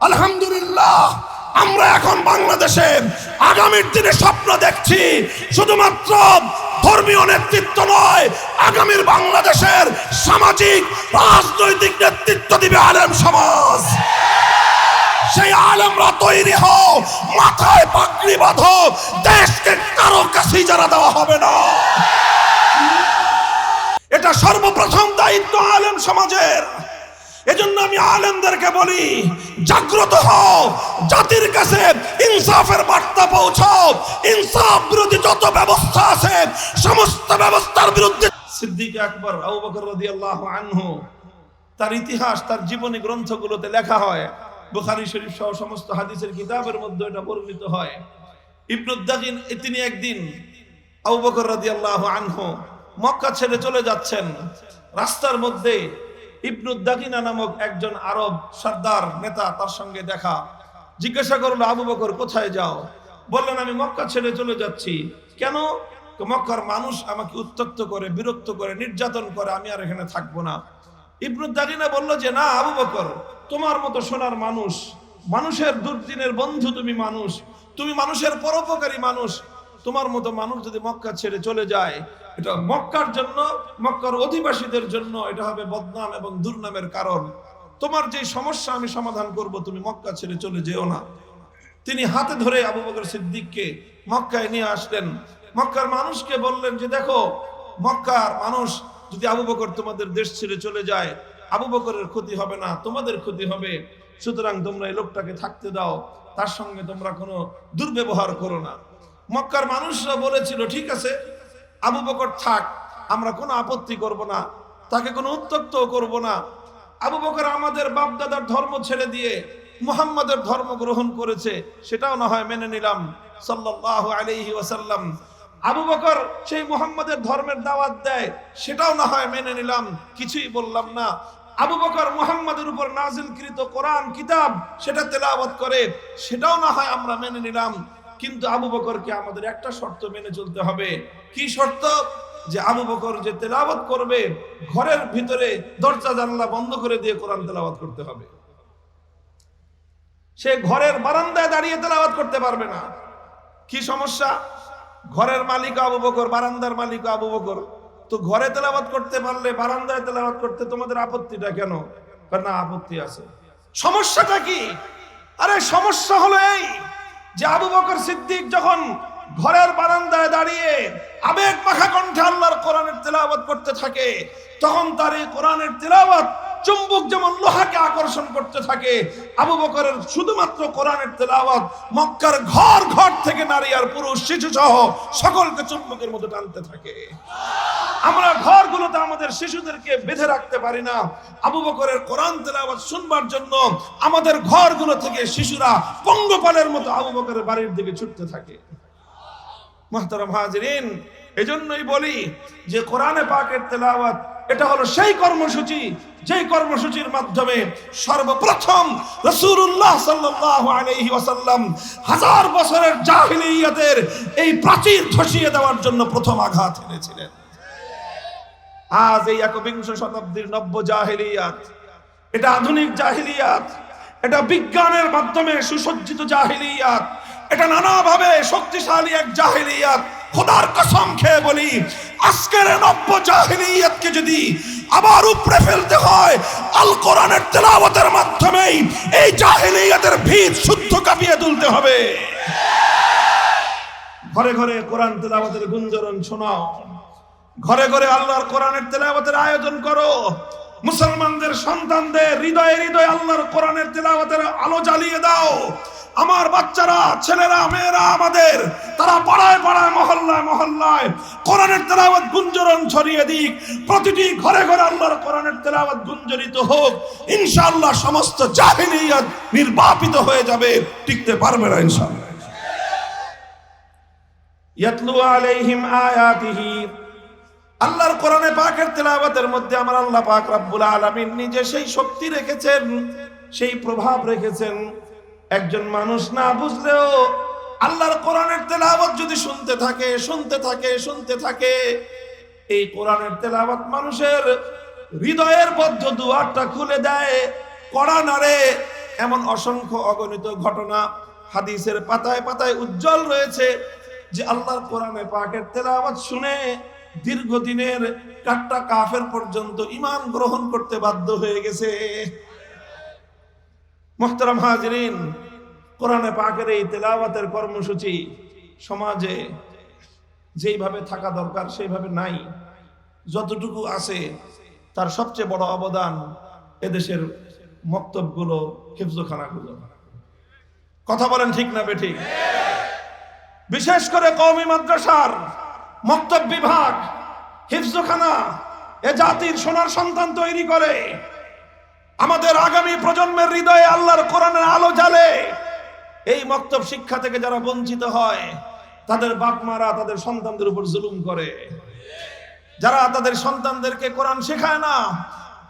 আলহামদুলিল্লাহ আমরা এখন বাংলাদেশে আগামীর দিনে স্বপ্ন দেখছি। শুধুমাত্র ধর্মীয় নেতৃত্ব নয়, আগামীর বাংলাদেশের সামাজিক রাজনৈতিক নেতৃত্ব দিবে আলেম সমাজ। সেই আলেমরা তৈরি হও, মাথায় পাগড়ি বাঁধো, দেশকে কারো কাছে যারা দেওয়া হবে না। এটা সর্বপ্রথম দায়িত্ব আলেম সমাজের। এজন্য আমি আলেমদেরকে বলি, জাগ্রত হও, জাতির কাছে ইনসাফের বার্তা পৌঁছাও। ইনসাফ বিরোধী যত ব্যবস্থা আছে সমস্ত ব্যবস্থার বিরুদ্ধে। সিদ্দিক আকবর আবু বকর রাদিয়াল্লাহু আনহু, তার ইতিহাস তার জীবনী গ্রন্থগুলোতে লেখা হয়। বুখারী শরীফ সহ সমস্ত হাদিসের কিতাবের মধ্যে এটা বর্ণিত হয়। ইবনুদ দাগিন তিনি একদিন আবু বকর রাদিয়াল্লাহু আনহু মক্কা ছেড়ে চলে যাচ্ছেন। রাস্তার মধ্যে ইবনুদ দাগিনা নামক একজন আরব সর্দার নেতা, তার সঙ্গে দেখা। জিজ্ঞাসা করলো, আবু বকর কোথায় যাও? বললেন, আমি মক্কা ছেড়ে চলে যাচ্ছি। কেন? মক্কার মানুষ আমাকে উত্ত্যক্ত করে, বিরক্ত করে, নির্যাতন করে, আমি আর এখানে থাকবো না। ইবনুদ দাগিনা বলল যে, না আবু বকর, তোমার মতো সোনার মানুষ, মানুষের দুর্দিনের বন্ধু, তুমি মানুষের পরোপকারী মানুষ, তোমার মতো মানুষ যদি মক্কা ছেড়ে চলে যায়, এটা মক্কার জন্য, মক্কার অধিবাসীদের জন্য এটা হবে বদনাম এবং দুর্নামের কারণ। তোমার যে সমস্যা আমি সমাধান করব, তুমি মক্কা ছেড়ে চলে যেও না। তিনি হাতে ধরে আবু বকর সিদ্দিককে মক্কায় নিয়ে আসলেন। মক্কার মানুষকে বললেন যে, দেখো, মক্কার মানুষ যদি আবু বকর তোমাদের দেশ ছেড়ে চলে যায়, আবু বকরের ক্ষতি হবে না, তোমাদের ক্ষতি হবে। সুতরাং তোমরা এই লোকটাকে থাকতে দাও, তার সঙ্গে তোমরা কোনো দুর্ব্যবহার করো না। মক্কার মানুষরা বলেছিল, ঠিক আছে, আবু বকর থাক, আমরা কোনো আপত্তি করব না, তাকে কোনো উত্ত্যক্ত করব না। আবু বকর আমাদের বাপদাদার ধর্ম ছেড়ে দিয়ে মুহাম্মাদের ধর্ম গ্রহণ করেছে, সেটাও না হয় মেনে নিলাম সাল্লাল্লাহু আলাইহি ওয়াসাল্লাম। আবু বকর সেই মুহাম্মাদের ধর্মের দাওয়াত দেয়, সেটাও না হয় মেনে নিলাম, কিছুই বললাম না। আবু বকর মুহাম্মাদের উপর নাজিলকৃত কোরআন কিতাব সেটা তেলাওয়াত করে, সেটাও না হয় আমরা মেনে নিলাম। কিন্তু আবু বকরকে আমাদের একটা শর্ত মেনে চলতে হবে। কি শর্ত? যে আবু বকর যে তেলাওয়াত করবে, ঘরের ভিতরে দরজা জানলা বন্ধ করে দিয়ে কোরআন তেলাওয়াত করতে হবে। সে ঘরের বারান্দায় দাঁড়িয়ে তেলাওয়াত করতে পারবে না। কি সমস্যা? ঘরের মালিক আবু বকর, বারান্দার মালিক আবু বকর। তো ঘরে তেলাওয়াত করতে পারলে বারান্দায় তেলাওয়াত করতে তোমাদের আপত্তিটা কেন? না, আপত্তি আছে। সমস্যাটা কি? আরে সমস্যা হলো এই যে আবু বকর সিদ্দিক যখন ঘরের বারান্দায় দাঁড়িয়ে আবেগ মাখা কণ্ঠে আল্লাহর কোরআনের তেলাওয়াত করতে থাকে, তখন তার এই কোরআনের তেলাওয়াত চুম্বক যেমন লোহাকে আকর্ষণ করতে থাকে, আবু বকরের শুধুমাত্র কোরআনের তেলাওয়াত মক্কার ঘর ঘর থেকে নারী আর পুরুষ, শিশু সহ সকলকে চুম্বকের মতো টানতে থাকে। আমরা ঘরগুলোতে আমাদের শিশুদেরকে বেঁধে রাখতে পারি না, আবু বকরের কোরআন তেলাওয়াত শুনবার জন্য আমাদের ঘরগুলো থেকে শিশুরা পঙ্গপালের মতো আবু বকরের বাড়ির দিকে ছুটতে থাকে। মুহতারাম হাজিরিন, এজন্যই বলি যে কোরআনে পাকের তেলাওয়াত এটা হলো সেই কর্মসূচি, যেই কর্মসূচির মাধ্যমে সর্বপ্রথম রাসূলুল্লাহ সাল্লাল্লাহু আলাইহি ওয়াসাল্লাম 1000 বছরের জাহিলিয়াতের এই প্রাচীর ধসিয়ে দেওয়ার জন্য প্রথম আঘাত এনেছিলেন। আজ এই একবিংশ শতাব্দীর নব্য জাহিলিয়াত, এটা আধুনিক জাহিলিয়াত, এটা বিজ্ঞানের মাধ্যমে সুসজ্জিত জাহিলিয়াত, এটা নানাভাবে শক্তিশালী এক জাহিলিয়াত। খোদার কসম খেয়ে বলি, আজকের নব্য জাহিলিয়াতকে যদি আবার উপড়ে ফেলতে হয়, আল কোরআনের তেলাওয়াতের মাধ্যমেই এই জাহিলিয়াতের ভিত শুদ্ধ কাঁপিয়ে তুলতে হবে। ঘরে ঘরে কোরআন তেলাওয়াতের গুঞ্জরণ শোনাও, ঘরে ঘরে আল্লাহর কোরআনের তেলাওয়াতের আয়োজন করো। মুসলমানদের সন্তানদের হৃদয়ে হৃদয়ে আল্লাহর কোরআনের তেলাওয়াতের আলো জ্বালিয়ে দাও। আমার বাচ্চারা, ছেলেরা, মেয়েরা আমাদের, তারা পাড়ায় পাড়ায়, মহল্লায় মহল্লায় কোরআনের তেলাওয়াত গুঞ্জরণ ছড়িয়ে দিক। প্রতিটি ঘরে ঘরে আল্লাহর কোরআনের তেলাওয়াত গুঞ্জরিত হোক। ইনশাআল্লাহ সমস্ত জাহিলিয়াত নির্বাপিত হয়ে যাবে, টিকতে পারবে না ইনশাআল্লাহ। ইয়াতলু আলাইহিম আয়াতিহি, আল্লাহর কোরআনে পাকের তেলাওয়াতের মধ্যে আমার আল্লাহ পাক রব্বুল আলামিন নিজে সেই শক্তি রেখেছেন, সেই প্রভাব রেখেছেন। একজন মানুষ না বুঝলেও আল্লাহর কোরআনের তেলাওয়াত যদি শুনতে থাকে, এই কোরআনের তেলাওয়াত মানুষের হৃদয়ের বদ্ধ দুয়ারটা খুলে দেয়, কড়া নাড়ে, এমন অসংখ্য অগণিত ঘটনা হাদিসের পাতায় পাতায় উজ্জ্বল রয়েছে যে আল্লাহর কোরআনে পাকের তেলাওয়াত শুনে দীর্ঘদিনের কাট্টা কাফের পর্যন্ত ঈমান গ্রহণ করতে বাধ্য হয়ে গেছে। মুহতারাম হাজিরিন, কোরআনে পাকের এই তেলাওয়াতের কর্মসূচি সমাজে যেইভাবে থাকা দরকার সেইভাবে নাই। যতটুকু আছে তার সবচেয়ে বড় অবদান এদেশের মক্তবগুলো, হিফজখানাগুলো। কথা বলেন ঠিক না বেঠিক? বিশেষ করে কওমি মাদ্রাসার মক্তব বিভাগ, হিফজখানা এ জাতির সোনার সন্তান তৈরি করে। আমাদের আগামী প্রজন্মের হৃদয়ে আল্লাহর কোরআনের আলো জ্বালে। এই মক্তব শিক্ষা থেকে যারা বঞ্চিত হয় তাদের বাপ মারা তাদের সন্তানদের উপর জুলুম করে। যারা তাদের সন্তানদেরকে কোরআন শেখায় না,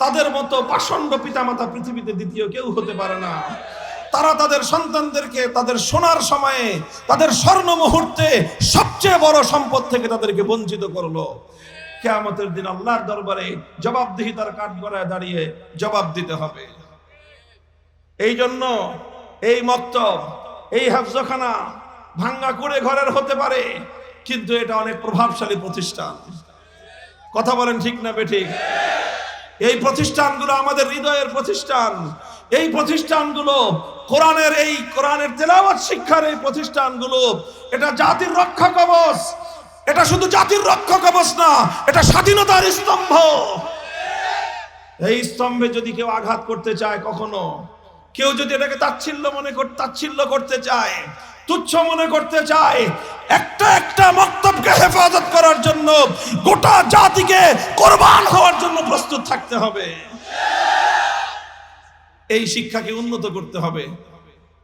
তাদের মতো পাষণ্ড পিতামাতা পৃথিবীতে দ্বিতীয় কেউ হতে পারে না। তারা তাদের সন্তানদেরকে তাদের সোনার সময়ে, তাদের স্বর্ণ মুহূর্তে সবচেয়ে বড় সম্পদ থেকে তাদেরকে বঞ্চিত করলো। কিয়ামতের দিন আল্লাহর দরবারে জবাবদিহিতার কাঠগড়ায় দাঁড়িয়ে জবাব দিতে হবে। এই জন্য এই মক্তব, এই হিফজখানা ভাঙ্গা কুড়ে ঘরের হতে পারে, কিন্তু এটা অনেক প্রভাবশালী প্রতিষ্ঠান। কথা বলেন ঠিক না বেঠিক? এই প্রতিষ্ঠানগুলো আমাদের হৃদয়ের প্রতিষ্ঠান। এই প্রতিষ্ঠানগুলো কোরআনের তেলাওয়াত শিক্ষার এই প্রতিষ্ঠানগুলো, এটা জাতির রক্ষা কবচ। এটা শুধু জাতির রক্ষা কবচ না, এটা স্বাধীনতার স্তম্ভ। এই স্তম্ভে যদি কেউ আঘাত করতে চায়, কখনো কেউ যদি এটাকে তাচ্ছিল্য করতে চায়, তুচ্ছ মনে করতে চায়, একটা একটা মক্তবকে হেফাজত করার জন্য গোটা জাতিকে কোরবান হওয়ার জন্য প্রস্তুত থাকতে হবে। এই শিক্ষাকে উন্নত করতে হবে,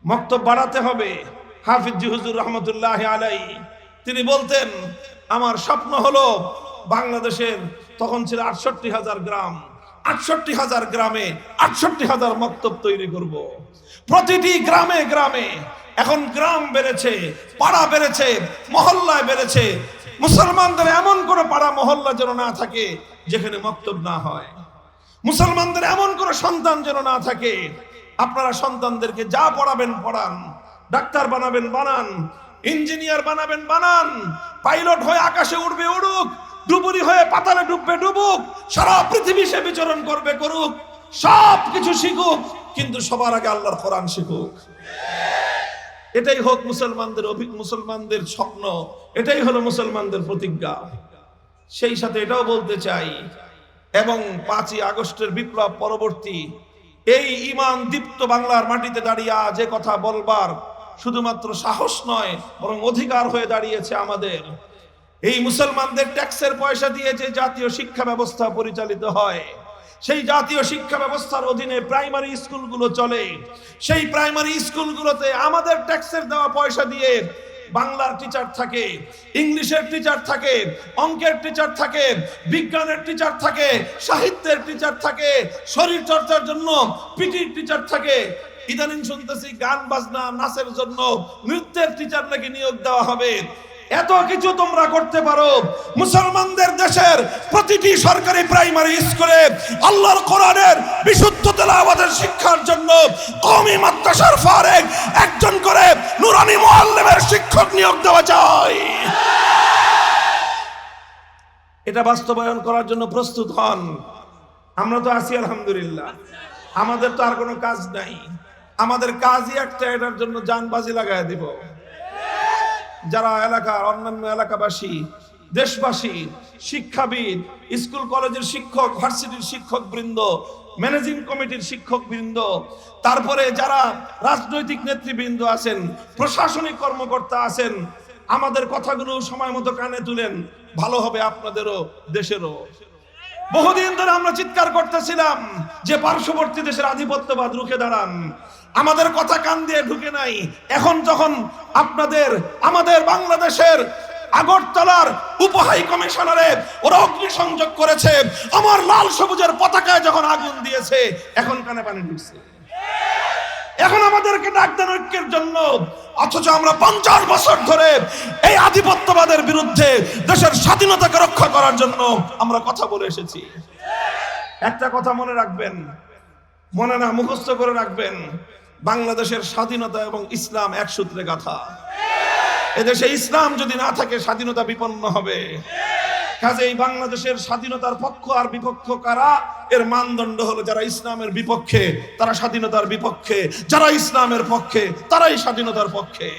মক্তব বাড়াতে হবে। হাফিজ জি হুজুর রহমতুল্লাহ আলাইহি তিনি বলতেন, আমার স্বপ্ন হলো বাংলাদেশের, তখন ছিল ৬৮,০০০ গ্রাম, ৬৮,০০০ গ্রামে ৬৮,০০০ মক্তব তৈরি করব। প্রতিটি গ্রামে গ্রামে, এখন গ্রাম বেড়েছে, পাড়া বেড়েছে, মহল্লায় বেড়েছে। মুসলমানদের এমন কোনো পাড়া মহল্লা যেন না থাকে যেখানে মক্তব না হয়। মুসলমানদের এমন কোনো সন্তান যেন না থাকে। আপনারা সন্তানদেরকে যা পড়াবেন পড়ান, ডাক্তার বানাবেন বানান, ইঞ্জিনিয়ার বানাবেন বানান, পাইলট হয়ে আকাশে উড়বে উড়ুক, ডুবুরি হয়ে পাতালে ডুববে ডুবুক, সারা পৃথিবী সে বিচরণ করবে করুক, সব কিছু শিখুক, কিন্তু সবার আগে আল্লাহর কোরআন শিখুক। এটাই হোক মুসলমানদের স্বপ্ন, এটাই হলো মুসলমানদের প্রতিজ্ঞা। সেই সাথে এটাও বলতে চাই, এবং ৫ই আগস্টের বিপ্লব পরবর্তী এই ঈমান দীপ্ত বাংলার মাটিতে দাঁড়িয়ে যে কথা বলবার শুধুমাত্র সাহস নয়, বরং অধিকার হয়ে দাঁড়িয়েছে আমাদের। এই মুসলমানদের ট্যাক্সের পয়সা দিয়ে যে জাতীয় শিক্ষা ব্যবস্থা পরিচালিত হয়, সেই জাতীয় শিক্ষা ব্যবস্থার অধীনে প্রাইমারি স্কুলগুলো চলে। সেই প্রাইমারি স্কুলগুলোতে আমাদের ট্যাক্সের দেওয়া পয়সা দিয়ে বাংলার টিচার থাকে, ইংলিশের টিচার থাকে, অঙ্কের টিচার থাকে, বিজ্ঞানের টিচার থাকে, সাহিত্যের টিচার থাকে, শরীর চর্চার জন্য পিটির টিচার থাকে। ইদানিং শুনতেছি গান বাজনা নাচের জন্য নৃত্যের টিচার নাকি নিয়োগ দেওয়া হবে। এত কিছু তোমরা করতে পারো, মুসলমানদের দেশের প্রতিটি সরকারি প্রাইমারি স্কুলে আল্লাহর কোরআনের বিশুদ্ধ তেলাওয়াতের শিক্ষার জন্য কওমি মাদ্রাসার ফারেক একজন করে নুরানি মুআল্লিমের শিক্ষক নিয়োগ দেওয়া চাই। এটা বাস্তবায়ন করার জন্য প্রস্তুত হন। আমরা তো আছি আলহামদুলিল্লাহ, আমাদের তো আর কোনো কাজ নাই। আমাদের কাজই একটা, এটার জন্য জানবাজি লাগায় দিব। যারা এলাকার অন্যান্য এলাকাবাসী, দেশবাসী, শিক্ষাবিদ, স্কুল কলেজের শিক্ষক, ভার্সিটির শিক্ষক বৃন্দ, ম্যানেজিং কমিটির শিক্ষক বৃন্দ, তারপরে যারা রাজনৈতিক নেতৃবৃন্দ আছেন, প্রশাসনিক কর্মকর্তা আছেন, আমাদের কথাগুলো সময় মতো কানে তুলেন, ভালো হবে আপনাদেরও দেশেরও। বহুদিন ধরে আমরা চিৎকার করতেছিলাম যে পার্শ্ববর্তী দেশের আধিপত্যবাদ রুখে দাঁড়ান। আমাদের কথা কান দিয়ে ঢুকে নাই। এখন যখন আমাদের বাংলাদেশের আগরতলার উপহাই কমিশনারে ওরা অগ্নিসংযোগ করেছে, আমার লাল সবুজের পতাকায় যখন আগুন দিয়েছে, এখন কানে পানি ঢুকছে। এখন আমাদেরকে ডাক দেন ঐক্যের জন্য, অথচ আমরা 50 বছর ধরে এই আধিপত্যবাদের বিরুদ্ধে দেশের স্বাধীনতাকে রক্ষা করার জন্য আমরা কথা বলে এসেছি। একটা কথা মনে রাখবেন, মনে না মুখস্থ করে রাখবেন, বাংলাদেশের স্বাধীনতা এবং ইসলাম এক সূত্রে গাঁথা। এদেশে ইসলাম যদি না থাকে স্বাধীনতা বিপন্ন হবে। কাজেই বাংলাদেশের স্বাধীনতার পক্ষ আর বিপক্ষ কারা, এর মানদণ্ড হলো যারা ইসলামের বিপক্ষে তারা স্বাধীনতার বিপক্ষে, যারা ইসলামের পক্ষে তারাই স্বাধীনতার পক্ষে।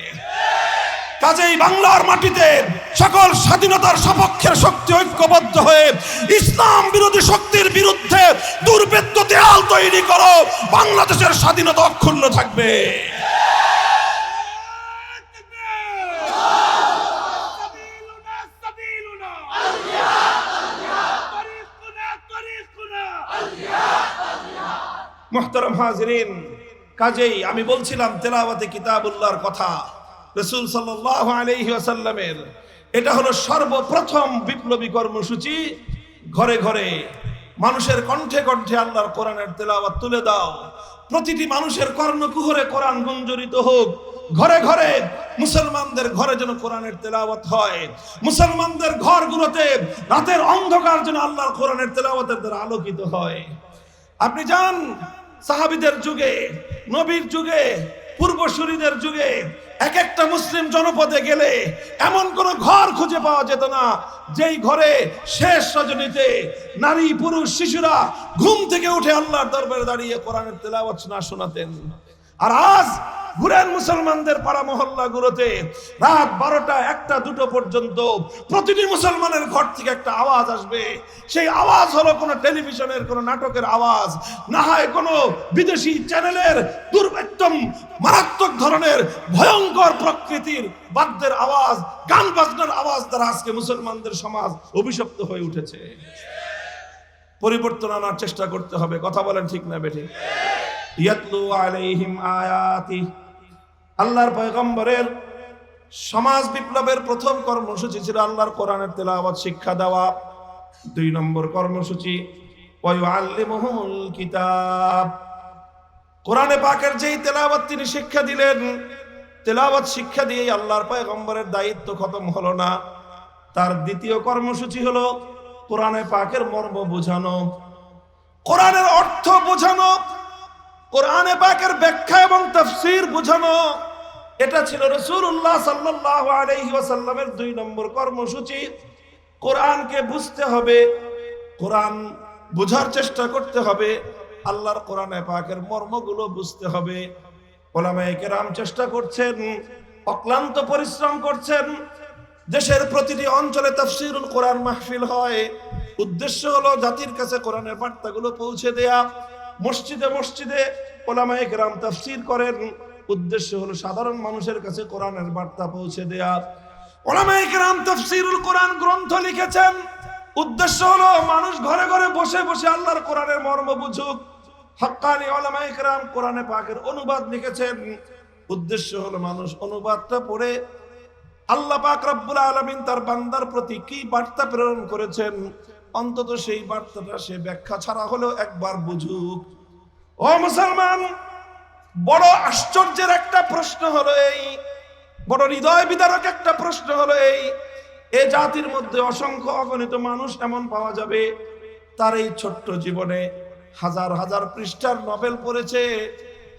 কাজেই বাংলার মাটিতে সকল স্বাধীনতার সপক্ষের শক্তি ঐক্যবদ্ধ হয়ে ইসলাম বিরোধী শক্তির বিরুদ্ধে দুর্ভেদ্য দেয়াল তৈরি করো, বাংলাদেশের স্বাধীনতা অক্ষুণ্ণ থাকবে। মুহতারাম হাজিরিন, কাজেই আমি বলছিলাম তেলাওয়াতে কিতাবুল্লাহর কথা, রাসূল সাল্লাল্লাহু আলাইহি ওয়াসাল্লামের এটা হলো সর্বপ্রথম বিপ্লবী কর্মসূচি। ঘরে ঘরে মানুষের কণ্ঠে কণ্ঠে আল্লাহর কোরআনের তেলাওয়াত তুলে দাও। প্রতিটি মানুষের কর্ণকুহরে কোরআন গুঞ্জরিত হোক। ঘরে ঘরে মুসলমানদের ঘরে যেন কোরআনের তেলাওয়াত হয়। মুসলমানদের ঘরগুলোতে রাতের অন্ধকার যেন আল্লাহর কোরআনের তেলাওয়াতের দ্বারা আলোকিত হয়। আপনি যান সাহাবীদের যুগে, নবীর যুগে, পূর্বসূরীদের যুগে এক একটা মুসলিম জনপদে গেলে এমন কোন ঘর খুঁজে পাওয়া যেত না যেই ঘরে শেষ রজনীতে নারী পুরুষ শিশুরা ঘুম থেকে উঠে আল্লাহর দরবারে দাঁড়িয়ে কোরআনের তেলাওয়াত শোনাতেন। আর আজ ঘুরেন মুসলমানদের পাড়া মহল্লাগুলোতে রাত 12টা 1টা 2টো পর্যন্ত প্রতিটি মুসলমানের ঘর থেকে একটা আওয়াজ আসবে। সেই আওয়াজ হলো কোনো টেলিভিশনের কোনো নাটকের আওয়াজ, না হয় কোনো বিদেশি চ্যানেলের দুর্বেদ্যম মারাত্মক ধরনের ভয়ঙ্কর প্রকৃতির বাদ্যের আওয়াজ, গান বাজনার আওয়াজ দ্বারা আজকে মুসলমানদের সমাজ অভিশপ্ত হয়ে উঠেছে। পরিবর্তন আনার চেষ্টা করতে হবে। কথা বলেন ঠিক না বেঠিক? ইয়াতলু আলাইহিম আয়াতি, আল্লাহর পয়গম্বরের সমাজ বিপ্লবের প্রথম কর্মসূচি ছিল আল্লাহর কোরআনের তেলাওয়াত শিক্ষা দেওয়া। 2 নম্বর কর্মসূচি ওয়া ইউআল্লিমুহুল কিতাব, কোরআনে পাকের যেই তেলাওয়াত তিনি শিক্ষা দিলেন, তেলাওয়াত শিক্ষা দিয়েই আল্লাহর পয়গম্বরের দায়িত্ব খতম হলো না। তার দ্বিতীয় কর্মসূচি হলো কোরআনে পাকের মর্ম বোঝানো, কোরআনের অর্থ বোঝানো, কোরআনে পাকের ব্যাখ্যা এবং তাফসীর বোঝানো। এটা ছিল রাসূলুল্লাহ সাল্লাল্লাহু আলাইহি ওয়াসাল্লামের 2 নম্বর কর্মসূচি। কোরআনকে বুঝতে হবে, কোরআন বোঝার চেষ্টা করতে হবে, আল্লাহর কোরআনে পাকের মর্মগুলো বুঝতে হবে। উলামায়ে কেরাম চেষ্টা করছেন, অক্লান্ত পরিশ্রম করছেন। দেশের প্রতিটি অঞ্চলে তাফসীরুল কোরআন মাহফিল হয়। উদ্দেশ্য হলো জাতির কাছে কোরআনের বার্তাগুলো পৌঁছে দেয়া। মসজিদে মসজিদে উলামায়ে কেরাম তাফসীর করেন। উদ্দেশ্য হলো সাধারণ মানুষের কাছে কোরআনের বার্তা পৌঁছে দেয়া। উলামায়ে কেরাম তাফসীরুল কোরআন গ্রন্থ লিখেছেন। উদ্দেশ্য হলো মানুষ ঘরে ঘরে বসে বসে আল্লাহর কোরআনের মর্ম বুঝুক। হাক্কানি উলামায়ে কেরাম কোরআনে পাকের অনুবাদ লিখেছেন। উদ্দেশ্য হলো মানুষ অনুবাদটা পড়ে আল্লাহ পাক রব্বুল আলামিন তার বান্দার প্রতি কি বার্তা প্রেরণ করেছেন অন্তত সেই বার্তাটা সে ব্যাখ্যা ছাড়া হলেও একবার বুঝুক। ও মুসলমান, বড় আশ্চর্যের একটা প্রশ্ন হলো এই, বড় হৃদয় বিদারক একটা প্রশ্ন হলো এই, এ জাতির মধ্যে অসংখ্য অগণিত মানুষ এমন পাওয়া যাবে তার এই ছোট্ট জীবনে হাজার হাজার পৃষ্ঠার নভেল পড়েছে,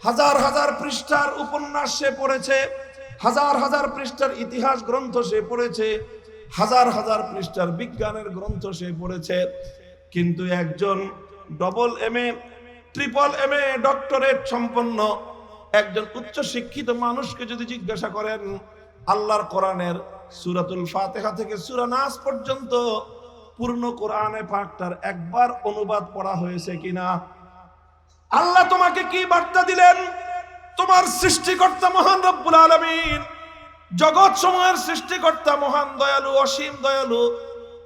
হাজার হাজার পৃষ্ঠার উপন্যাস সে পড়েছে, হাজার হাজার পৃষ্ঠার ইতিহাস গ্রন্থ সে পড়েছে, হাজার হাজার পৃষ্ঠার বিজ্ঞানের গ্রন্থ সে পড়েছে, কিন্তু একজন double MA, triple MA doctorate সম্পন্ন একজন উচ্চ শিক্ষিত মানুষকে যদি জিজ্ঞাসা করেন আল্লাহর কোরআনের সূরাতুল ফাতিহা থেকে সূরা নাস পর্যন্ত পূর্ণ কোরআনে পাকটার একবার অনুবাদ পড়া হয়েছে কিনা, আল্লাহ তোমাকে কি বার্তা দিলেন, তোমার সৃষ্টিকর্তা মহান রব্বুল আলামিন, জগৎ সমূহের সৃষ্টিকর্তা মহান দয়ালু, অসীম দয়ালু,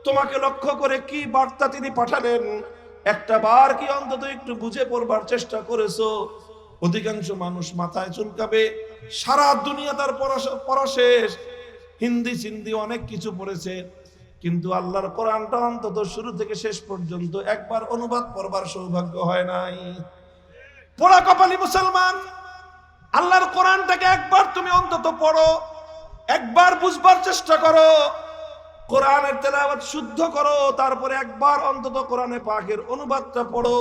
তোমাকে লক্ষ্য করে কি বার্তা তিনি পাঠালেন একটা বার কি অন্তত একটু বুঝে পড়বার চেষ্টা করেছো? অধিকাংশ মানুষ মাথায় চুলকাবে, সারা দুনিয়া তার পড়া শেষ, হিন্দি সিন্দি অনেক কিছু পড়েছে, কিন্তু আল্লাহর কোরআনটা অন্তত শুরু থেকে শেষ পর্যন্ত একবার অনুবাদ পড়বার সৌভাগ্য হয় নাই। পোড়া কপালি মুসলমান, আল্লাহর কোরআনটাকে একবার তুমি অন্তত পড়ো, একবার বুঝবার চেষ্টা করো, কোরআনের তেলাওয়াত শুদ্ধ করো, তারপরে একবার অন্তত কোরআনে পাকের অনুবাদটা পড়ো।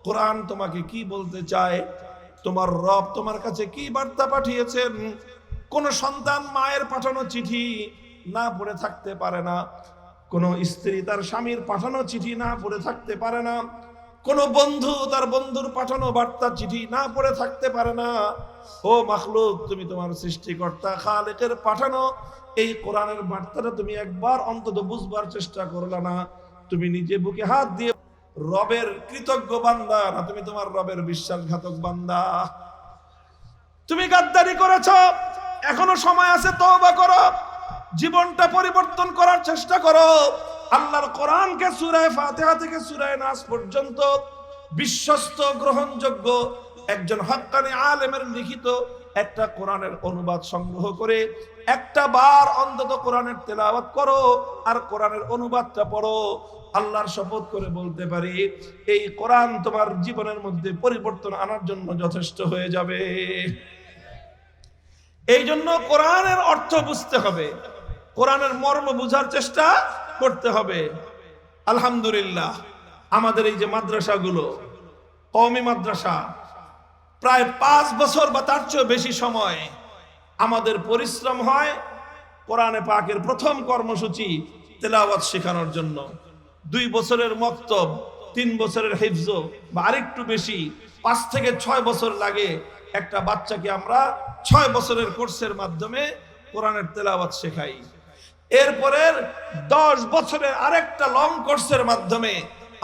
কোরআন তোমাকে কি বলতে চায়, তোমার রব তোমার কাছে কি বার্তা পাঠিয়েছেন? কোন সন্তান মায়ের পাঠানো চিঠি না পড়ে থাকতে পারে না, কোন স্ত্রী তার স্বামীর পাঠানো চিঠি না পড়ে থাকতে পারে না, কোন বন্ধু তার বন্ধুর পাঠানো বার্তা চিঠি না পড়ে থাকতে পারে না। ও মাখলুক, তুমি তোমার সৃষ্টিকর্তা খালেকের পাঠানো এই কোরআনের বার্তাটা তুমি একবার অন্তত বুঝবার চেষ্টা করলে না। তুমি নিজে বুকে হাত দিয়ে রবের কৃতজ্ঞ বান্দা না, তুমি তোমার রবের বিশ্বাসঘাতক বান্দা। তুমি গাদ্দারি করেছ, এখনো সময় আছে, তওবা করো, জীবনটা পরিবর্তন করার চেষ্টা করো। আল্লাহর কোরআনকে সূরা ফাতিহা থেকে সূরা নাস পর্যন্ত বিশ্বস্ত গ্রহণযোগ্য একজন হক্কানি আলেমের লিখিত একটা কোরআনের অনুবাদ সংগ্রহ করে একটা বার অন্তত কোরআনের তেলাওয়াত করো আর কোরআনের অনুবাদটা পড়ো। আল্লাহর শপথ করে বলতে পারি, এই কোরআন তোমার জীবনের মধ্যে পরিবর্তন আনার জন্য যথেষ্ট হয়ে যাবে। এই জন্য কোরআনের অর্থ বুঝতে হবে, কোরআনের মর্ম বুঝার চেষ্টা করতে হবে। আলহামদুলিল্লাহ, আমাদের এই যে মাদ্রাসাগুলো, কওমি মাদ্রাসা, প্রায় 5 বছর বা তার চেয়ে বেশি সময় আমাদের পরিশ্রম হয় কোরআনে পাকের প্রথম কর্মসূচি তেলাওয়াত শেখানোর জন্য। 2 বছরের মক্তব, 3 বছরের হিফজ বা আরেকটু বেশি, 5 থেকে 6 বছর লাগে একটা বাচ্চাকে আমরা 6 বছরের কোর্সের মাধ্যমে কোরআনের তেলাওয়াত শেখাই। এরপরে 10 বছরের আরেকটা লং কোর্সের মাধ্যমে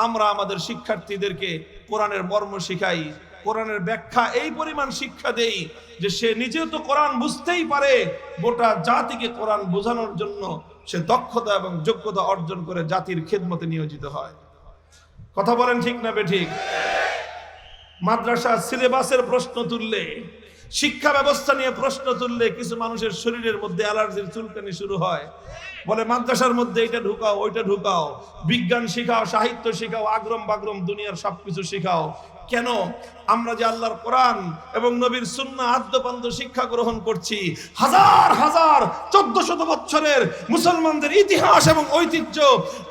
আমরা আমাদের শিক্ষার্থীদেরকে কোরআনের মর্ম শিখাই, কোরআনের ব্যাখ্যা এই পরিমাণ শিক্ষা দেই যে সে নিজেও তো কোরআন বুঝতেই পারে, গোটা জাতিকে কোরআন বোঝানোর জন্য সে দক্ষতা এবং যোগ্যতা অর্জন করে জাতির খেদমতে নিয়োজিত হয়। কথা বলেন ঠিক না বেঠিক? মাদ্রাসা সিলেবাসের প্রশ্ন তুললে, শিক্ষা ব্যবস্থা নিয়ে প্রশ্ন তুললে কিছু মানুষের শরীরের মধ্যে অ্যালার্জির চুলকানি শুরু হয়। বলে মাদ্রাসার মধ্যে এটা ঢুকাও, ওইটা ঢুকাও, বিজ্ঞান শিখাও, সাহিত্য শিখাও, আগ্রম বাগ্রম দুনিয়ার সবকিছু শিখাও। কেন? আমরা যে আল্লাহর কোরআন এবং নবীর সুন্নাহ আদ্যপান্ত শিক্ষা গ্রহণ করছি, হাজার হাজার 1400 বছরের মুসলমানদের ইতিহাস এবং ঐতিহ্য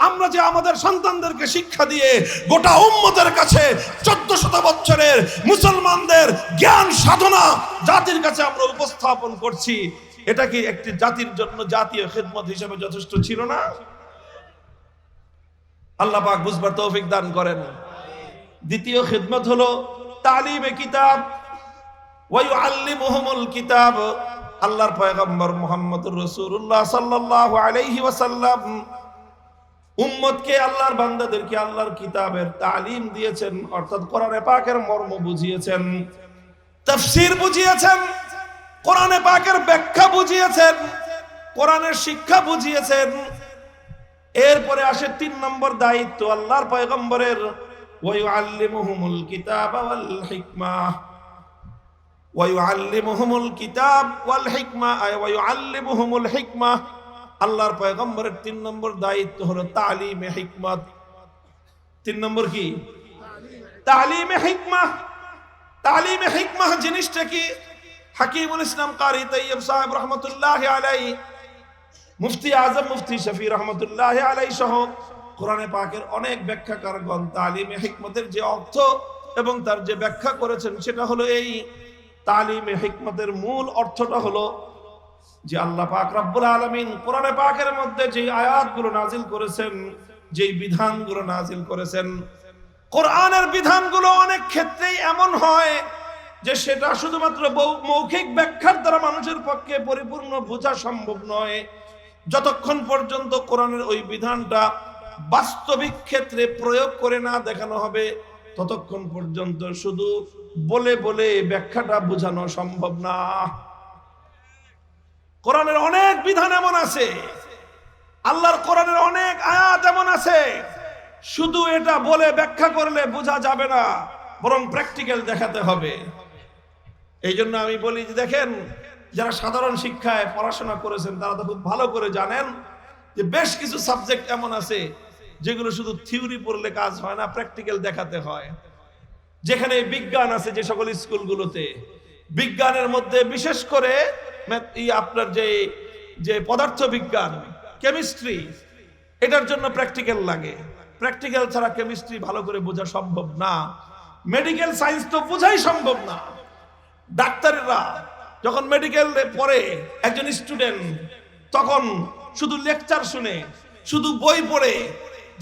আমরা যে আমাদের সন্তানদেরকে শিক্ষা দিয়ে গোটা উম্মতের কাছে 1400 বছরের মুসলমানদের জ্ঞান সাধনা জাতির কাছে আমরা উপস্থাপন করছি, এটা কি একটি জাতির জন্য জাতীয় খেদমত হিসেবে যথেষ্ট ছিল না? আল্লাহ পাক বুঝবার তৌফিক দান করেন। দ্বিতীয় খেদমত হলো তালিমে কিতাব, ওয়া ইউআল্লিমুহুমুল কিতাব। আল্লাহর পয়গম্বর মুহাম্মদুর রাসূলুল্লাহ সাল্লাল্লাহু আলাইহি ওয়াসাল্লাম উম্মতকে, আল্লাহর বান্দাদেরকে আল্লাহর কিতাবের তালিম দিয়েছেন, অর্থাৎ কোরআনে পাকের মর্ম বুঝিয়েছেন, তাফসীর বুঝিয়েছেন, কোরআনে পাকের ব্যাখ্যা বুঝিয়েছেন, কোরআনের শিক্ষা বুঝিয়েছেন। এরপরে আসে 3 নম্বর দায়িত্ব আল্লাহর পয়গম্বরের, ওয়া ইউআল্লিমুহুমুল কিতাব ওয়াল হিকমা। ওয়া ইউআল্লিমুহুমুল কিতাব ওয়াল হিকমা, ওয়া ইউআল্লিমুহুমুল হিকমা। আল্লাহর পয়গম্বরের 3 নম্বর দায়িত্ব হলো তালিমে হিকমত। 3 নম্বর কি? তালিমে হিকমা। তালিমে হিকমা জিনিসটা কি? হাকিমুল ইসলাম কারি তাইয়্যিব সাহেব রহমতুল্লাহি আলাইহি, মুফতি আজম মুফতি শফি রহমতুল্লাহি আলাইহি সহ কোরআনে পাকের অনেক ব্যাখ্যাকারগণ তালিমে হিকমতের যে অর্থ এবং তার যে ব্যাখ্যা করেছেন সেটা হলো এই। তালিমে হিকমতের মূল অর্থটা হলো যে আল্লাহ পাক রব্বুল আলামিন কোরআনে পাকের মধ্যে যে আয়াতগুলো নাজিল করেছেন, যেই বিধানগুলো নাজিল করেছেন, কোরআনের বিধানগুলো অনেক ক্ষেত্রেই এমন হয় যে সেটা শুধুমাত্র মৌখিক ব্যাখ্যার দ্বারা মানুষের পক্ষে পরিপূর্ণ বোঝা সম্ভব নয়। যতক্ষণ পর্যন্ত কোরআনের ওই বিধানটা বাস্তবিক ক্ষেত্রে প্রয়োগ করে না দেখানো হবে, ততক্ষণ পর্যন্ত শুধু বলে বলে ব্যাখ্যাটা বোঝানো সম্ভব না। কোরআনের অনেক বিধান এমন আছে, আল্লাহর কোরআনের অনেক আয়াত এমন আছে, শুধু এটা বলে ব্যাখ্যা করলে বোঝা যাবে না, বরং প্র্যাকটিক্যাল দেখাতে হবে। এই জন্য আমি বলি যে দেখেন, যারা সাধারণ শিক্ষায় পড়াশোনা করেছেন তারা তো খুব ভালো করে জানেন যে বেশ কিছু সাবজেক্ট এমন আছে যেগুলো শুধু থিওরি পড়লে কাজ হয় না, প্র্যাকটিক্যাল দেখাতে হয়। যেখানে বিজ্ঞান আছে, যে সকল স্কুলগুলোতে বিজ্ঞানের মধ্যে বিশেষ করে আপনার যে পদার্থ বিজ্ঞান, কেমিস্ট্রি, এটার জন্য প্র্যাকটিক্যাল লাগে। প্র্যাকটিক্যাল ছাড়া কেমিস্ট্রি ভালো করে বোঝা সম্ভব না। মেডিকেল সায়েন্স তো বোঝাই সম্ভব না। ডাক্তাররা যখন মেডিকেলে পড়ে একজন স্টুডেন্ট, তখন শুধু লেকচার শুনে, শুধু বই পড়ে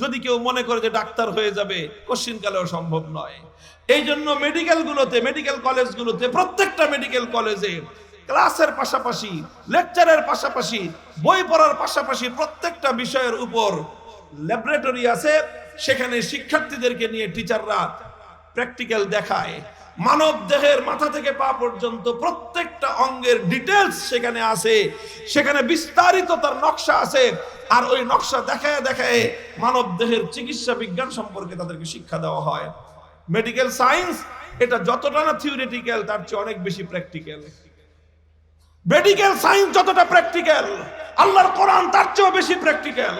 যদি কেউ মনে করে যে ডাক্তার হয়ে যাবে, কোশ্চিনকালেও সম্ভব নয়। এই জন্য মেডিকেলগুলোতে, মেডিকেল কলেজগুলোতে, প্রত্যেকটা মেডিকেল কলেজে ক্লাসের পাশাপাশি, লেকচারের পাশাপাশি, বই পড়ার পাশাপাশি প্রত্যেকটা বিষয়ের উপর ল্যাবরেটরি আছে। সেখানে শিক্ষার্থীদেরকে নিয়ে টিচাররা প্র্যাকটিক্যাল দেখায়। মানব দেহের মাথা থেকে পা পর্যন্ত প্রত্যেকটা অঙ্গের ডিটেলস সেখানে আছে, সেখানে বিস্তারিত তার নকশা আছে। আর ওই নকশা দেখায় দেখায় মানব দেহের চিকিৎসা বিজ্ঞান সম্পর্কে তাদেরকে শিক্ষা দেওয়া হয়। মেডিকেল সায়েন্স এটা যতটা না থিওরিটিক্যাল, তার চেয়ে অনেক বেশি প্র্যাকটিক্যাল। মেডিকেল সায়েন্স যতটা প্র্যাকটিক্যাল, আল্লাহর কোরআন তার চেয়েও বেশি প্র্যাকটিক্যাল।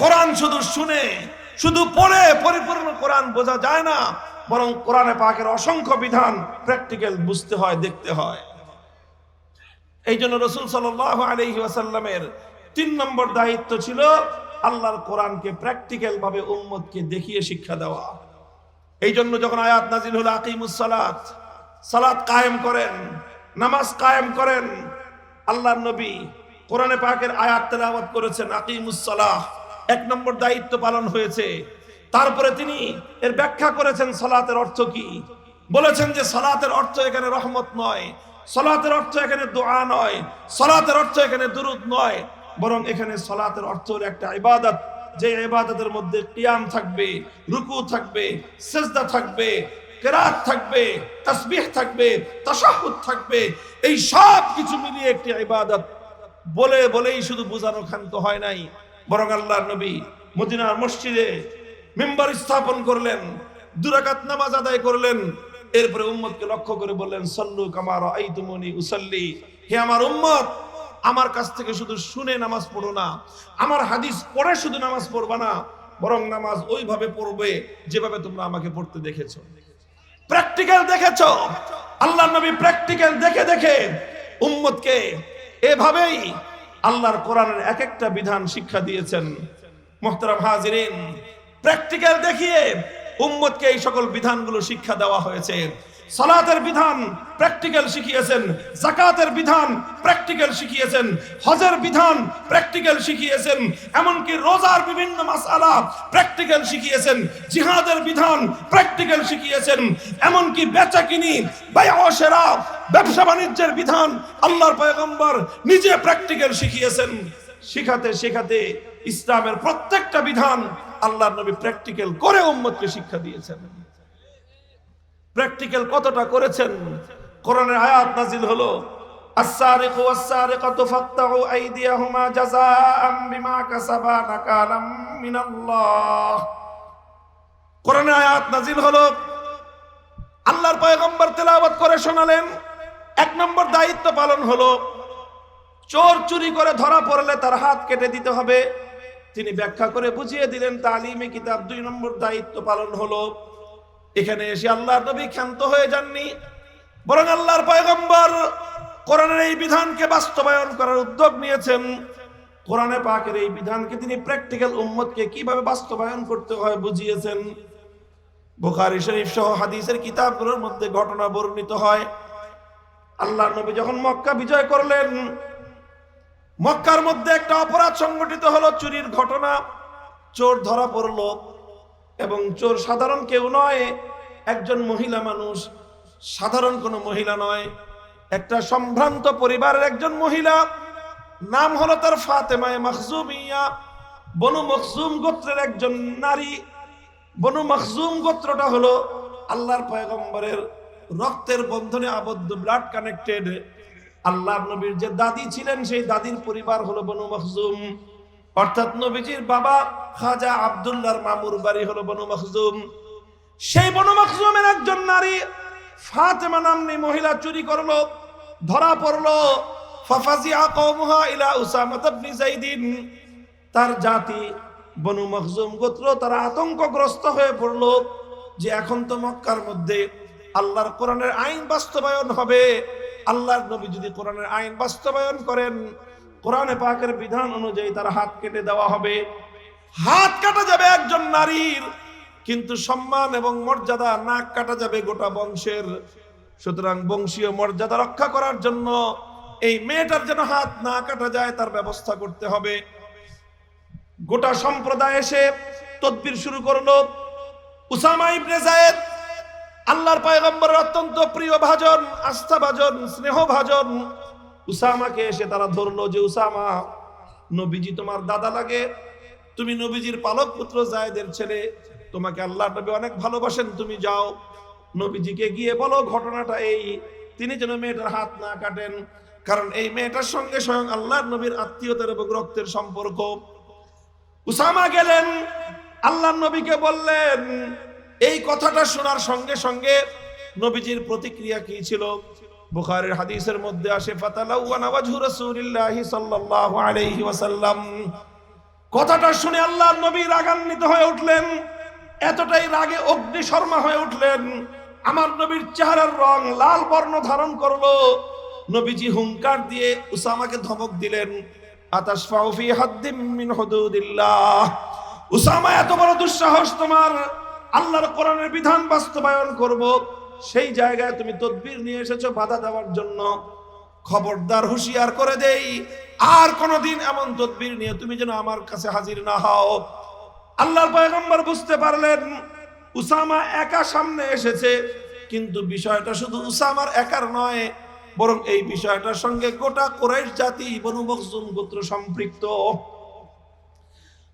কোরআন শুধু শুনে, শুধু পড়ে পরিপূর্ণ কোরআন বোঝা যায় না, বরং কোরআনে পাকের অসংখ্য বিধান প্র্যাকটিক্যাল বুঝতে হয়, দেখতে হয়। এই জন্য রাসূল সাল্লাল্লাহু আলাইহি ওয়াসাল্লামের 3 নম্বর দায়িত্ব ছিল আল্লাহর কোরআনকে প্র্যাকটিক্যাল ভাবে উম্মতকে দেখিয়ে শিক্ষা দেওয়া। এই জন্য যখন আয়াত নাজিল হলো আকিমুস সালাত, সালাত কায়েম করেন, নামাজ কায়েম করেন, আল্লাহর নবী কোরআনে পাকের আয়াত তেলাওয়াত করেছেন, আকিমুস সালাহ 1 নম্বর দায়িত্ব পালন হয়েছে। তারপরে তিনি এর ব্যাখ্যা করেছেন সালাতের অর্থ কি। বলেছেন যে সালাতের অর্থ এখানে রহমত নয়, সালাতের অর্থ এখানে দোয়া নয়, সালাতের অর্থ এখানে দুরূদ নয়, বরং এখানে সালাতের অর্থ হলো একটা ইবাদত, যে ইবাদতের মধ্যে কিয়াম থাকবে, রুকু থাকবে, সিজদা থাকবে, কিরাত থাকবে, তাসবিহ থাকবে, তাশাহুদ থাকবে। এই সব কিছু মিলিয়ে একটি ইবাদত বলেই শুধু বোঝানো ক্ষান্ত হয় নাই, বরং আল্লাহর নবী মদিনার মসজিদে মিম্বার স্থাপন করলেন, 2 রাকাত নামাজ আদায় করলেন। এরপরে উম্মতকে লক্ষ্য করে বললেন, সাল্লু কামা রাআইতুমুনি উসাল্লি। হে আমার উম্মত, আমার কাছ থেকে শুধু শুনে নামাজ পড়ো না, আমার হাদিস পড়ে শুধু নামাজ পড়বা না, বরং নামাজ ওইভাবে পড়বে যেভাবে তোমরা আমাকে পড়তে দেখেছো, প্র্যাকটিক্যাল দেখেছো। আল্লাহর নবী প্র্যাকটিক্যাল দেখে দেখে উম্মতকে এভাবেই আল্লাহর কোরআনের এক একটা বিধান শিক্ষা দিয়েছেন। মুহতারাম হাজিরিন, প্র্যাকটিক্যাল দেখিয়ে উম্মতকে এই সকল বিধানগুলো শিক্ষা দেওয়া হয়েছে। সালাতের বিধান প্র্যাকটিক্যাল শিখিয়েছেন, যাকাতের বিধান প্র্যাকটিক্যাল শিখিয়েছেন, হজের বিধান প্র্যাকটিক্যাল শিখিয়েছেন, এমনকি রোজার বিভিন্ন মাসআলা প্র্যাকটিক্যাল শিখিয়েছেন, জিহাদের বিধান প্র্যাকটিক্যাল শিখিয়েছেন, এমনকি বেচাকিনি, বাই'উ শিরা, ব্যবসা বাণিজ্যের বিধান আল্লাহর পয়গম্বর নিজে প্র্যাকটিক্যাল শিখিয়েছেন। শিখাতে শিখাতে ইসলামের প্রত্যেকটা বিধান আল্লাহর নবী প্র্যাকটিক্যাল করে উম্মতকে শিক্ষা দিয়েছেন। প্র্যাকটিক্যাল কতটা করেছেন? কোরআনের আয়াত নাজিল হলো, আস-সারিকু ওয়াস-সারিকাতু ফাকতাউ আইদিয়াহুমা জাযাআম বিমা কাসাবা নাকালাম মিনাল্লাহ। কোরআনের আয়াত নাজিল হলো, আল্লাহর পয়গম্বর তেলাওয়াত করে শোনালেন। 1 নম্বর দায়িত্ব পালন হলো, চোর চুরি করে ধরা পড়লে তার হাত কেটে দিতে হবে। তিনি ব্যাখ্যা করে বুঝিয়ে দিলেন তালিমে কিতাব। 2 নম্বর দায়িত্ব পালন হলো, এখানে এসে আল্লাহর নবী ক্ষান্ত হয়ে যাননি, বরং আল্লাহর পয়গম্বর কোরআনের এই বিধানকে বাস্তবায়ন করার উদ্যোগ নিয়েছেন। কোরআনে পাকের এই বিধানকে তিনি প্র্যাকটিক্যাল উম্মতকে কিভাবে বাস্তবায়ন করতে হয় বুঝিয়েছেন। বুখারী শরীফ সহ হাদিসের কিতাবগুলোর মধ্যে ঘটনা বর্ণিত হয়, আল্লাহর নবী যখন মক্কা বিজয় করলেন, মক্কার মধ্যে একটা অপরাধ সংগঠিত হলো, চুরির ঘটনা। চোর ধরা পড়লো, এবং চোর সাধারণ কেউ নয়, একজন মহিলা মানুষ, সাধারণ কোনো মহিলা নয়, একটা সম্ভ্রান্ত পরিবারের একজন মহিলা, নাম হলো তার ফাতেমায়ে মাখজুমিয়া, বনু মখজুম গোত্রের একজন নারী। বনু মখজুম গোত্রটা হলো আল্লাহর পয়গম্বরের রক্তের বন্ধনে আবদ্ধ, ব্লাড কানেক্টেড। আল্লাহর নবীর যে দাদি ছিলেন, সেই দাদির পরিবার হলো বনু মখজুম, অর্থাৎ নবীজির বাবা খাজা আব্দুল্লাহর মামুর বাড়ি হলো বনু মখজুম। সেই বনু মখজুমের একজন নারী ফাতেমা নামনি মহিলা চুরি করলো, ধরা পড়লো। ফাফাজিআ কওমুহা ইলা উসামা ইবনে যায়েদিন, তার জাতি বনু মখজুম গোত্র, তারা আতঙ্কগ্রস্ত হয়ে পড়লো যে এখন তো মক্কার মধ্যে আল্লাহর কোরআনের আইন বাস্তবায়ন হবে। আল্লাহর নবী যদি কোরআনের আইন বাস্তবায়ন করেন, কোরআনে পাকের বিধান অনুযায়ী তার হাত কেটে দেওয়া হবে। হাত কাটা যাবে একজন নারীর, কিন্তু সম্মান এবং মর্যাদা, নাক কাটা যাবে গোটা বংশের। সুতরাং বংশীয় মর্যাদা রক্ষা করার জন্য এই মেয়েটার যেন হাত না কাটা যায় তার ব্যবস্থা করতে হবে। গোটা সম্প্রদায় এসে তদবির শুরু করলো। উসামা ইবনে যায়েদ আল্লাহর পয়গম্বরের অত্যন্ত প্রিয় ভাজন, আস্থাভাজন, স্নেহভাজন উসামাকে এসে তারা ধরলো যে উসামা, নবীজি তোমার দাদা লাগে, তুমি নবীজির পালক পুত্র যায়েদের ছেলে, তোমাকে আল্লাহর নবী অনেক ভালোবাসেন, তুমি যাও নবীজিকে গিয়ে বলো ঘটনাটা এই, তিনি যেন মেয়েটার হাত না কাটেন, কারণ এই মেয়েটার সঙ্গে স্বয়ং আল্লাহর নবীর আত্মীয়তার এবং রক্তের সম্পর্ক। উসামা গেলেন, আল্লাহর নবীকে বললেন। এই কথাটা শোনার সঙ্গে সঙ্গে নবীজির প্রতিক্রিয়া কি ছিল? বুখারীর হাদিসের মধ্যে আসে, ফাতালাওয়ানা ওয়াজহু রাসূলিল্লাহি সাল্লাল্লাহু আলাইহি ওয়াসাল্লাম। কথাটা শুনে আল্লাহর নবী রাগান্বিত হয়ে উঠলেন, এতটাই রাগে অগ্নিশর্মা হয়ে উঠলেন, আমার নবীর চেহারার রং লাল বর্ণ ধারণ করলো। নবীজি হুঙ্কার দিয়ে উসামাকে ধমক দিলেন, আতাশফাউ ফি হাদ্দিম মিন হুদুদিল্লাহ, উসামা এত বড় দুঃসাহস তোমার, আল্লাহর কোরআনের বিধান বাস্তবায়ন করব সেই জায়গায় তুমি তদবির নিয়ে এসেছো বাধা দেওয়ার জন্য। খবরদার, হুঁশিয়ার করে দেই, আর কোনদিন এমন তদবির নিয়ে তুমি যেন আমার কাছে হাজির না হও। আল্লাহর পয়গম্বর বুঝতে পারলেন উসামা একা সামনে এসেছে, কিন্তু বিষয়টা শুধু উসামার একার নয়, বরং এই বিষয়টার সঙ্গে গোটা কুরাইশ জাতি, বনু মখজুম গোত্র সম্পৃক্ত।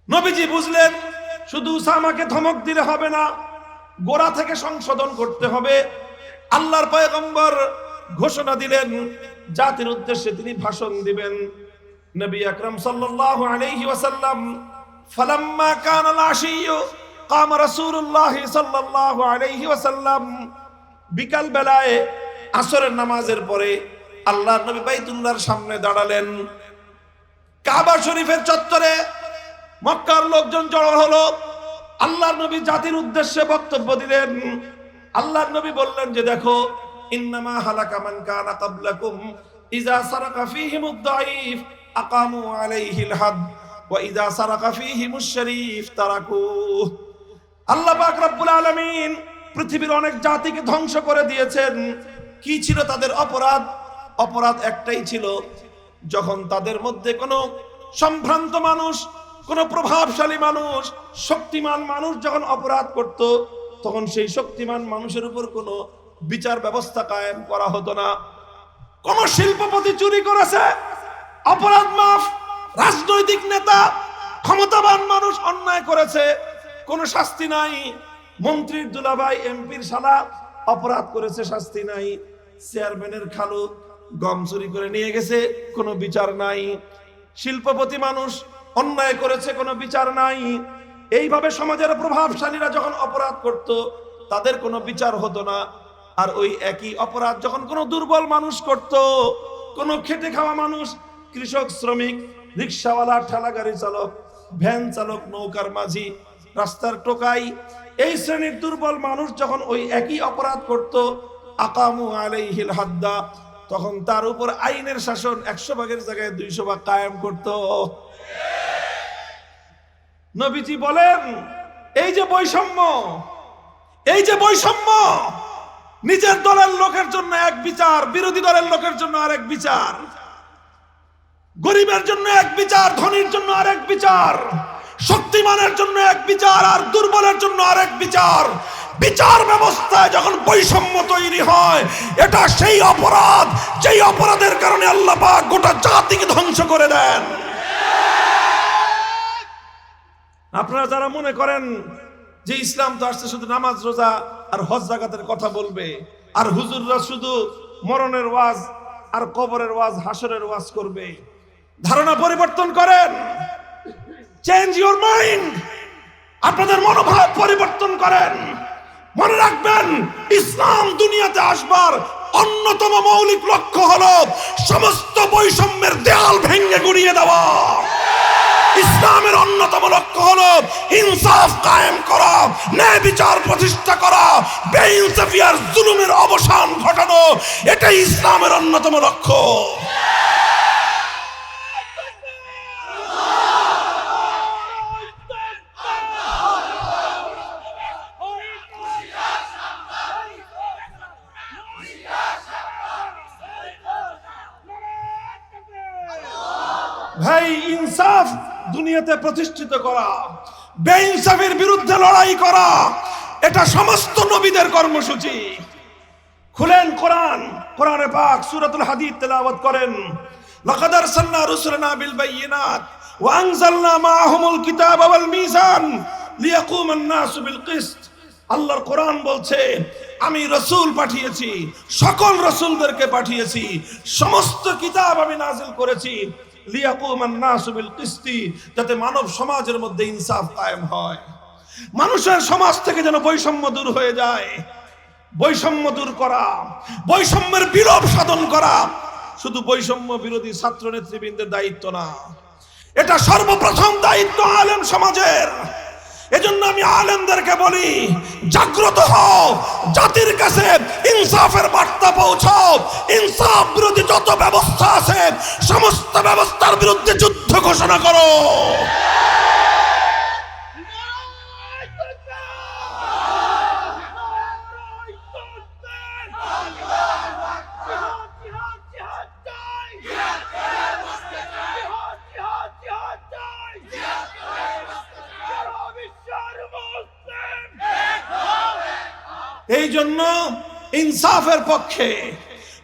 নবীজি বুঝলেন শুধু উসামাকে ধমক দিলে হবে না, গোড়া থেকে সংশোধন করতে হবে। আল্লাহর পয়গম্বর ঘোষণা দিলেন, জাতির উদ্দেশ্যে তিনি ভাষণ দিবেন। নবী আকরাম সাল্লাল্লাহু আলাইহি ওয়াসাল্লাম, ফালাম্মা কানাল আশিয়্যু কামা রাসূলুল্লাহ সাল্লাল্লাহু আলাইহি ওয়াসাল্লাম, বিকাল বেলায় আসরের নামাজের পরে আল্লাহর নবী বাইতুল্লাহর সামনে দাঁড়ালেন। কাবা শরীফের চত্বরে মক্কার লোকজন জড়ো হলো। আল্লাহর নবী জাতির উদ্দেশ্যে বক্তব্য দিলেন। আল্লাহর নবী বললেন যে দেখো, ইন্নামা হালাকা মান কানা ক্বাবলাকুম ইযা সারাকা ফীহিমুদ দাঈফ আকামু আলাইহিল হাদ ওয়া ইযা সারাকা ফীহিমুশ শরীফ তারাকুহ। আল্লাহ পাক রব্বুল আলামিন পৃথিবীর অনেক জাতিকে ধ্বংস করে দিয়েছেন। কি ছিল তাদের অপরাধ? অপরাধ একটাই ছিল, যখন তাদের মধ্যে কোনো সম্ভ্রান্ত মানুষ, কোন প্রভাবশালী মানুষ, শক্তিমান মানুষ যখন অপরাধ করত, তখন সেই শক্তিমান মানুষের উপর কোনো বিচার ব্যবস্থা কায়েম করা হতো না। কোন শিল্পপতি চুরি করেছে, অপরাধ মাফ। রাজনৈতিক নেতা, ক্ষমতাবান মানুষ অন্যায় করেছে, কোনো শাস্তি নাই। মন্ত্রীর দুলাভাই, এমপির শালা অপরাধ করেছে, শাস্তি নাই। চেয়ারম্যানের খালু গম চুরি করে নিয়ে গেছে, কোনো বিচার নাই। শিল্পপতি মানুষ অন্যায় করেছে, কোনো বিচার নাই। এইভাবে সমাজের প্রভাবশালীরা যখন অপরাধ করত, তাদের কোনো বিচার হতো না। আর ওই একই অপরাধ যখন কোনো দুর্বল মানুষ করত, কোনো খেটে খাওয়া মানুষ, কৃষক, শ্রমিক, রিক্সাওয়ালা, ঠেলা গাড়ি চালক, ভ্যান চালক, নৌকার মাঝি, রাস্তার টোকাই, এই শ্রেণীর দুর্বল মানুষ যখন ওই একই অপরাধ করত, আকামু আলাইহিল হাদ্দা, তখন তার উপর আইনের শাসন 100 ভাগের জায়গায় 200 ভাগ কায়েম করত। নবীজি বলেন, এই যে বৈষম্য, এই যে বৈষম্য, নিজের দলের লোকের জন্য এক বিচার, বিরোধী দলের লোকের জন্য আরেক বিচার, গরিবের জন্য এক বিচার, ধনীর জন্য আরেক বিচার, শক্তিমানের জন্য এক বিচার, আর দুর্বলের জন্য আরেক বিচার। বিচার ব্যবস্থায় যখন বৈষম্য তৈরি হয়, এটা সেই অপরাধ যেই অপরাধের কারণে আল্লাহ পাক গোটা জাতিকে ধ্বংস করে দেন। আপনারা যারা মনে করেন যে ইসলাম তো আসছে শুধু নামাজ, রোজা আর হজ জাকাতের কথা বলবে, আর হুজুররা শুধু মরণের ওয়াজ আর কবরের ওয়াজ, হাসরের ওয়াজ করবে, ধারণা পরিবর্তন করেন। চেঞ্জ ইউর মাইন্ড, আপনাদের মনোভাব পরিবর্তন করেন। মনে রাখবেন, ইসলাম দুনিয়াতে আসবার অন্যতম মৌলিক লক্ষ্য হলো সমস্ত বৈষম্যের দেয়াল ভেঙে গুড়িয়ে দেওয়া। ইসলামের অন্যতম লক্ষ্য হলো ইনসাফ কায়েম করা, ন্যায় বিচার প্রতিষ্ঠা করা, বেইনসাফি আর জুলুমের অবসান ঘটানো। এটাই ইসলামের অন্যতম লক্ষ্য। ভাই, ইনসাফ দুনিয়াতে প্রতিষ্ঠিত করা, বেইনসাফের বিরুদ্ধে লড়াই করা, এটা সমস্ত নবীদের কর্মসূচি। খুলেন কোরআন, কোরআনে পাক সূরাতুল হাদীদ তেলাওয়াত করেন। লাকাদ আরসালনা রুসুলানা বিল বায়িনাত ওয়া আনজালনা মাআহুমুল কিতাবা ওয়াল মিজান লিয়াকুমান নাসু বিল কিসত। আল্লাহর কোরআন বলছে, আমি রাসূল পাঠিয়েছি, সকল রাসূলদেরকে পাঠিয়েছি, সমস্ত কিতাব আমি নাযিল করেছি লিয়াকুমান নাসু বিল কিসতি, যাতে মানব সমাজের মধ্যে ইনসাফ কায়েম হয়, মানুষের সমাজ থেকে যেন বৈষম্য দূর হয়ে যায়। বৈষম্য দূর করা, বৈষম্যের বিলোপ সাধন করা শুধু বৈষম্য বিরোধী ছাত্র নেতৃবৃন্দের দায়িত্ব না, এটা সর্বপ্রথম দায়িত্ব আলেম সমাজের। এজন্য আমি আলেমদেরকে বলি, জাগ্রত হও, জাতির কাছে ইনসাফের বার্তা পৌঁছাও। ইনসাফ বিরোধী যত ব্যবস্থা আছে সমস্ত ব্যবস্থার বিরুদ্ধে যুদ্ধ ঘোষণা করো। এই জন্য ইনসাফের পক্ষে,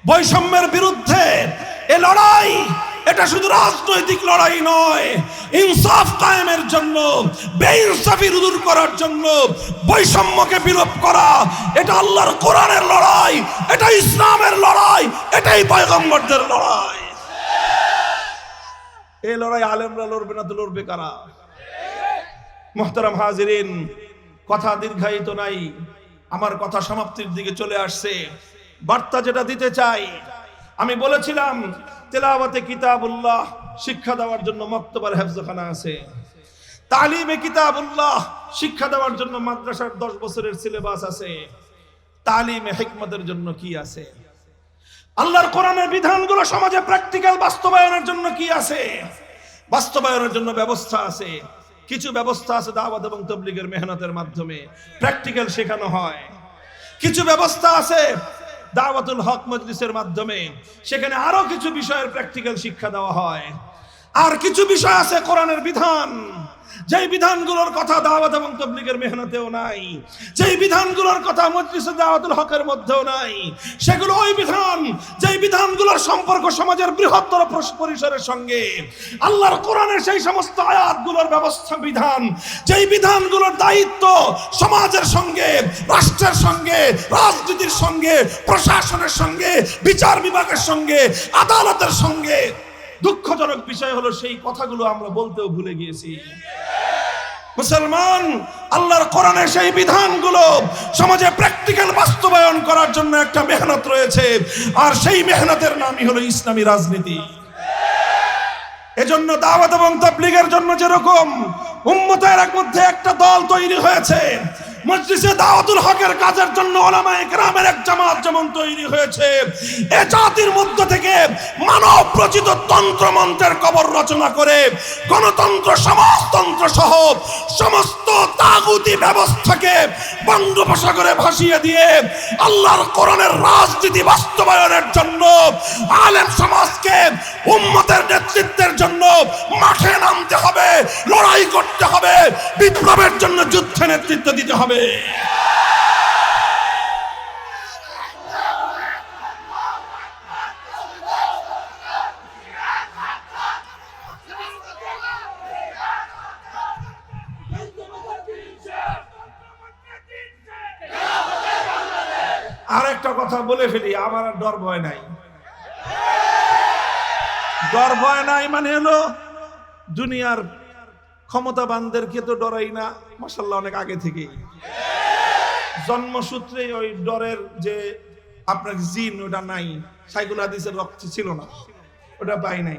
বৈষম্যের বিরুদ্ধে এ লড়াই, এটা শুধু রাজনৈতিক লড়াই নয়। ইনসাফ কায়েমের জন্য, বেইনসাফি দূর করার জন্য, বৈষম্যকে বিলোপ করা, এটা আল্লাহর কোরআনের লড়াই, এটা ইসলামের লড়াই, এটাই পয়গম্বরদের লড়াই। এই লড়াই আলেমরা লড়বে না তো লড়বে কারা? মুহতারাম হাজিরিন, কথা দীর্ঘায়িত নাই, আমার কথা সমাপ্তির দিকে চলে আসছে। বার্তা যেটা দিতে চাই, আমি বলেছিলাম তেলাওয়াতে কিতাবুল্লাহ শিক্ষা দেওয়ার জন্য মক্তবার হেফজখানা আছে, তালিমে কিতাবুল্লাহ শিক্ষা দেওয়ার জন্য মাদ্রাসার 10 বছরের সিলেবাস আছে, তালিমে হিকমতের জন্য কি আছে, আল্লাহর কোরআনের বিধানগুলো সমাজে প্র্যাকটিক্যাল বাস্তবায়নের জন্য কি আছে, বাস্তবায়নের জন্য ব্যবস্থা আছে। কিছু ব্যবস্থা আছে দাওয়াত এবং তাবলীগের মেহনতের মাধ্যমে প্র্যাকটিক্যাল শেখানো হয়। কিছু ব্যবস্থা আছে দাওয়াতুল হক মজলিসের মাধ্যমে, সেখানে আরো কিছু বিষয়ের প্র্যাকটিক্যাল শিক্ষা দেওয়া হয়। আর কিছু বিষয় আছে কোরআনের বিধান, যেই বিধানগুলোর কথা দাওয়াত এবং তাবলীগের মেহনতেও নাই, যেই বিধানগুলোর কথা মজলিসে দাওয়াতুল হকের মধ্যেও নাই। সেগুলো ওই বিধান, যেই বিধানগুলোর সম্পর্ক সমাজের বৃহত্তর পরিসরের সঙ্গে, আল্লাহর কোরআনের সেই সমস্ত আয়াতগুলোর ব্যবস্থা বিধান, যেই বিধানগুলোর দায়িত্ব সমাজের সঙ্গে, রাষ্ট্রের সঙ্গে, রাজনীতির সঙ্গে, প্রশাসনের সঙ্গে, বিচার বিভাগের সঙ্গে, আদালতের সঙ্গে। দুঃখজনক বিষয় হলো সেই কথাগুলো আমরা বলতেও ভুলে গিয়েছি। মুসলমান, আল্লাহর কোরআনের সেই বিধানগুলো সমাজে প্র্যাকটিক্যাল বাস্তবায়ন করার জন্য একটা মেহনত রয়েছে, আর সেই মেহনতের নামই হলো ইসলামী রাজনীতি। এজন্য দাওয়াত এবং তাবলীগের জন্য যেরকম উম্মতের মধ্যে একটা দল তৈরি হয়েছে, মজলিসে দাওয়াতুল হকের কাজের জন্য উলামায়ে কেরামের এক জামাত যেমন তৈরি হয়েছে, এ জাতির মধ্য থেকে মানব রচিত তন্ত্রমন্ত্রের কবর রচনা করে গণতন্ত্র, সমাজতন্ত্র সহ সমস্ত তাগুতি ব্যবস্থাকে বঙ্গোপসাগরে ভাসিয়ে দিয়ে আল্লাহর কোরআনের রাজনীতি বাস্তবায়নের জন্য আলেম সমাজকে উম্মতের নেতৃত্বের জন্য মাঠে নামতে হবে, লড়াই করতে হবে, বিপ্লবের জন্য যুদ্ধে নেতৃত্ব দিতে হবে। আর একটা কথা বলে ফেলি, আমার আর ডর ভয় নাই। ডর ভয় নাই মানে হলো দুনিয়ার ক্ষমতাবানদেরকে তো ডরাই না, মাশাআল্লাহ, অনেক আগে থেকেই। জন্মসূত্রে ওই ডরের যে আপনার জিন, ওটা নাই, সাইকুল হাদিসের রক্তে ছিল না, ওটা পাই নাই।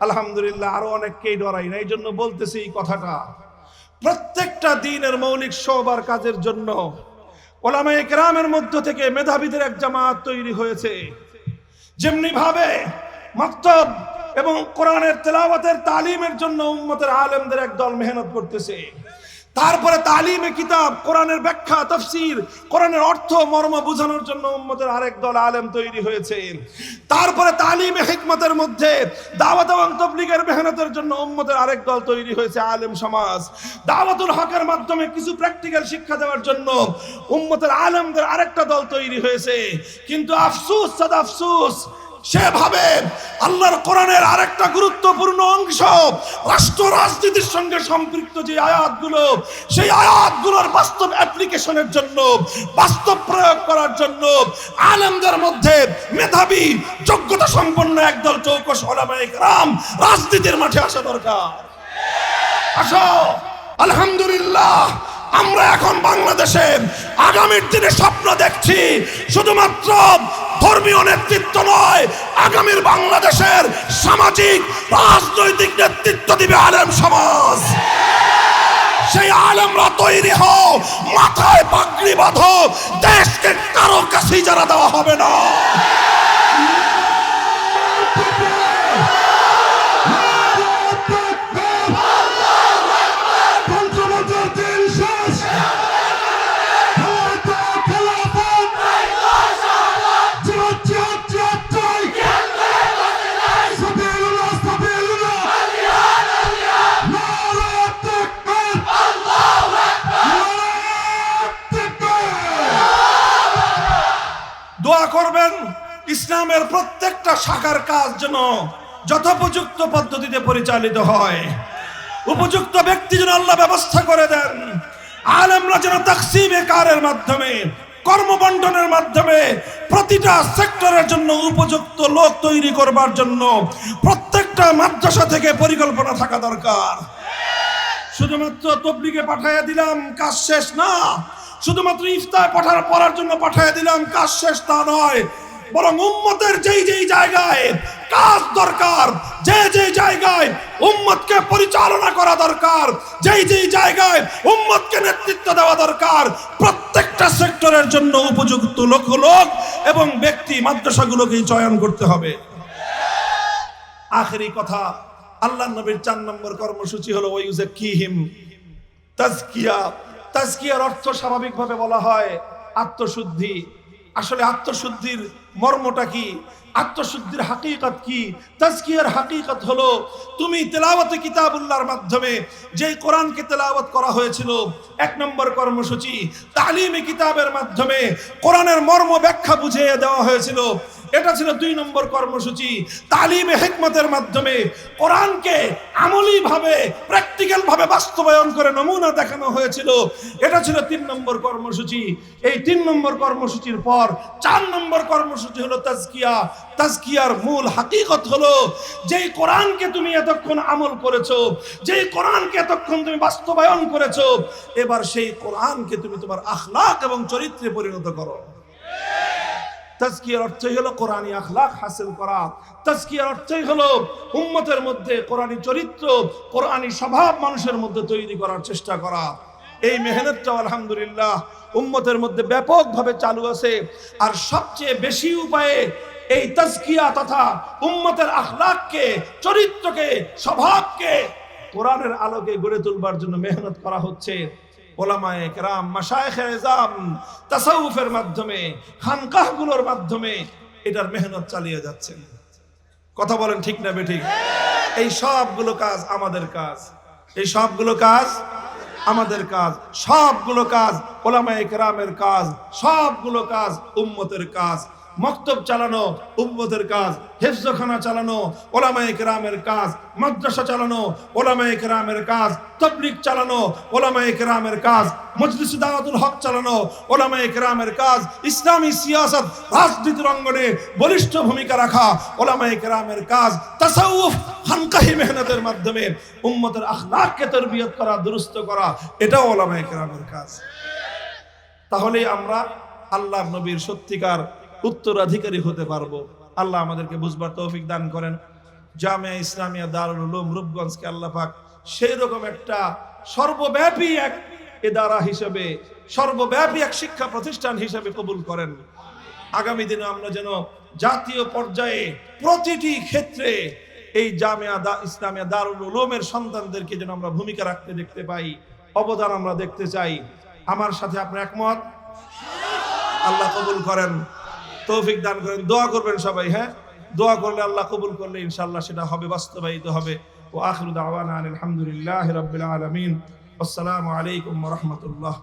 আলহামদুলিল্লাহ, আরো অনেককেই ডরাই না। এই জন্য বলতেছি এই কথাটা, প্রত্যেকটা দিনের মৌলিক শোবার কাজের জন্য উলামায়ে কেরামের মধ্য থেকে মেধাবীদের এক জামাত তৈরি হয়েছে। যেমনি ভাবে মাকতাব এবং কোরআনের তেলাওয়াতের তালিমের জন্য উম্মতের আলেমদের এক দল মেহনত করতেছে, তারপরে তালিমে কিতাব, কোরআনের ব্যাখ্যা তাফসীর, কোরআনের অর্থ মর্ম বোঝানোর জন্য উম্মতের আরেক দল আলেম তৈরি হয়েছে। তারপরে তালিমে হিকমতের মধ্যে দাওয়াত এবং তাবলীগের মেহনতের জন্য উম্মতের আরেক দল তৈরি হয়েছে আলেম সমাজ। দাওয়াতুল হকের মাধ্যমে কিছু প্র্যাকটিক্যাল শিক্ষা দেওয়ার জন্য উম্মতের আলেমদের আরেকটা দল তৈরি হয়েছে। কিন্তু আফসোস সাদা আফসোস, সেভাবে আল্লাহর কোরআনের আরেকটা গুরুত্বপূর্ণ অংশ রাষ্ট্র রাজনীতির সঙ্গে সম্পৃক্ত যে আয়াতগুলো, সেই আয়াতগুলোর বাস্তব অ্যাপ্লিকেশনের জন্য, বাস্তব প্রয়োগ করার জন্য আলেমদের মধ্যে মেধাবী যোগ্যতা সম্পন্ন একদল চৌকস উলামায়ে কেরাম রাজনীতির মাঠে আসা দরকার। আসো, আলহামদুলিল্লাহ আমরা এখন বাংলাদেশে আগামীর দিনে স্বপ্ন দেখছি, শুধুমাত্র ধর্মীয় নেতৃত্ব নয়, আগামীর বাংলাদেশের সামাজিক রাজনৈতিক নেতৃত্ব দিবে আলেম সমাজ। সেই আলেমরা তৈরি হও, মাথায় পাগড়ি বাঁধো, দেশকে কারো কাছেই যারা দেওয়া হবে না। দোয়া করবেন ইসলামের প্রত্যেকটা শাখার কাজ যেন যথোপযুক্ত পদ্ধতিতে পরিচালিত হয়, উপযুক্ত ব্যক্তি যেন আল্লাহ ব্যবস্থা করে দেন। আলেমরা যেন তাকসিমে কারের মাধ্যমে, কর্মবন্টনের মাধ্যমে প্রতিটা সেক্টরের জন্য উপযুক্ত লোক তৈরি করবার জন্য প্রত্যেকটা মাদ্রাসা থেকে পরিকল্পনা থাকা দরকার। শুধুমাত্র তাবলীগে পাঠাইয়া দিলাম কাজ শেষ না, শুধুমাত্র ইফতার পড়ার জন্য পাঠিয়ে দিলাম কাজ শেষ তা নয়, বরং উম্মতের যেই যেই জায়গায় কাজ দরকার, যে যে জায়গায় উম্মতকে পরিচালনা করা দরকার, যেই যেই জায়গায় উম্মতকে নেতৃত্ব দেওয়া দরকার, প্রত্যেকটা সেক্টরের জন্য উপযুক্ত লোক এবং ব্যক্তি মাদ্রাসাগুলোকেই চয়ন করতে হবে। আখেরি কথা, আল্লাহর নবীর 4 নম্বর কর্মসূচি হলো ওয়ায়ুযাক্কিহিম, তাজকিয়া। তাজকিয়ার অর্থ স্বাভাবিকভাবে বলা হয় আত্মশুদ্ধি। আসলে আত্মশুদ্ধির মর্মটা কি, আত্মশুদ্ধির হাকিকত কি? তাজকিয়ার হাকিকত হলো তুমি তেলাওয়াতে কিতাবুল্লাহর মাধ্যমে যে কোরআনকে তেলাওয়াত করা হয়েছিল 1 নম্বর কর্মসূচি, তালিমে কিতাবের মাধ্যমে কোরআনের মর্ম ব্যাখ্যা বুঝিয়ে দেওয়া হয়েছিল, এটা ছিল 2 নম্বর কর্মসূচি। তালিমে হিকমতের মাধ্যমে কোরআনকে আমলি ভাবে, প্র্যাকটিক্যাল ভাবে বাস্তবায়ন করে নমুনা দেখানো হয়েছিল, এটা ছিল 3 নম্বর কর্মসূচি। এই 3 নম্বর কর্মসূচির পর 4 নম্বর কর্মসূচি হলো তাজকিয়া। তাজকিয়ার মূল হাকিকত হলো যেই কোরআনকে তুমি এতক্ষণ আমল করেছো, যেই কোরআনকে এতক্ষণ তুমি বাস্তবায়ন করেছো, এবার সেই কোরআনকে তুমি তোমার আখলাক এবং চরিত্রে পরিণত করো। তাজকিয়ার অর্থই হলো কোরআনী আখলাক হাসিল করা। তাজকিয়ার অর্থই হলো উম্মতের মধ্যে কোরআনী চরিত্র, কোরআনী স্বভাব মানুষের মধ্যে তৈরি করার চেষ্টা করা। এই মেহনতটা আলহামদুলিল্লাহ উম্মতের মধ্যে ব্যাপকভাবে চালু আছে। আর সবচেয়ে বেশি উপায়ে এই তাজকিয়া তথা উম্মতের আখলাককে, চরিত্রকে, স্বভাবকে কোরআনের আলোকে গড়ে তুলবার জন্য মেহনত করা হচ্ছে। ওলামায়ে কেরাম, মাশায়েখে এজাম তাসাউফের মাধ্যমে, খানকাহগুলোর মাধ্যমে এটার মেহনত চালিয়ে যাচ্ছেন। কথা বলেন ঠিক না বেঠিক? এই সবগুলো কাজ আমাদের কাজ, এই সবগুলো কাজ আমাদের কাজ, সবগুলো কাজ ওলামায়ে কেরামের কাজ, সবগুলো কাজ উম্মতের কাজ। মক্তব চালানো উম্মতের কাজ, হিফজখানা চালানো ওলামায়ে কেরামের কাজ, মাদ্রাসা চালানো ওলামায়ে কেরামের কাজ, তাবলীগ চালানো ওলামায়ে কেরামের কাজ, মজলিস দাওয়াতুল হক চালানো ওলামায়ে কেরামের কাজ, ইসলামী সিয়াসত রাজনীতির অঙ্গনে বলিষ্ঠ ভূমিকা রাখা ওলামায়ে কেরামের কাজ, তাসাউফ খানকাহি মেহনতের মাধ্যমে উম্মতের আখলাককে তারবিয়ত করা, দুরুস্ত করা, এটাও ওলামায়ে কেরামের কাজ। তাহলে আমরা আল্লাহর নবীর সত্যিকার উত্তরাধিকারী হতে পারবো। আল্লাহ আমাদেরকে বুঝবার তৌফিক দান করেন। জামিয়া ইসলামিয়া দারুল উলুম রূপগঞ্জকে আল্লাহ পাক সেই রকম একটা সর্বব্যাপী এক ইদারা হিসেবে, সর্বব্যাপী এক শিক্ষা প্রতিষ্ঠান হিসেবে কবুল করেন। আগামী দিনে আমরা যেন জাতীয় পর্যায়ে প্রতিটি ক্ষেত্রে এই জামিয়া ইসলামিয়া দারুল উলুমের সন্তানদেরকে যেন আমরা ভূমিকা রাখতে দেখতে পাই। অবদান আমরা দেখতে চাই। আমার সাথে আপনি একমত? আল্লাহ কবুল করেন, তৌফিক দান করেন। দোয়া করবেন সবাই, হ্যাঁ, দোয়া করলে আল্লাহ কবুল করলে ইনশাআল্লাহ সেটা হবে, বাস্তবায়িত হবে। ওয়া আখিরু দাওয়ানা আলহামদুলিল্লাহি রাব্বিল আলামিন। আসসালামু আলাইকুম ওয়া রাহমাতুল্লাহ।